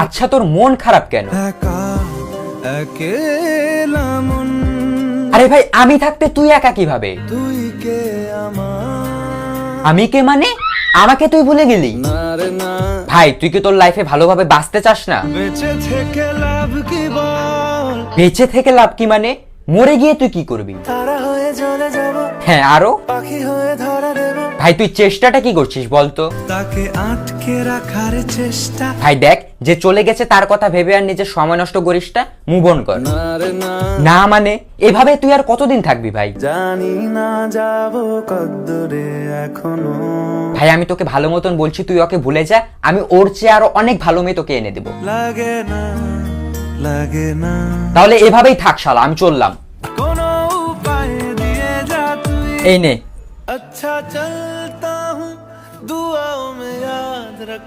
আচ্ছা তোর মন খারাপ কেন? আরে ভাই আমি থাকতে তুই একা কিভাবে? আমি কে মানে? আমাকে তুই ভুলে গেলি? ভাই তুই কি তোর লাইফে ভালোভাবে বাঁচতে চাস না? বেঁচে থেকে লাভ কি মানে? মরে গিয়ে তুই কি করবি? হ্যাঁ আরো? ভাই তুই চেষ্টাটা কি করছিস বলতো? তাকে আটকে রাখার চেষ্টা। ভাই দেখ যে চলে গেছে তার কথা ভেবে আর নিজের সময় নষ্ট করিস না, মুভ অন কর। না মানে এভাবে তুই আর কতদিন থাকবি ভাই? জানি না যাবো কতদূরে এখনো। ভাই আমি তোকে ভালো মতন বলছি তুই ওকে ভুলে যা, আমি ওর চেয়ে আরো অনেক ভালো মেয়ে তোকে এনে দেব। লাগে না তাহলে এভাবেই থাক শালা, আমি চললাম। এই নে। আচ্ছা চল।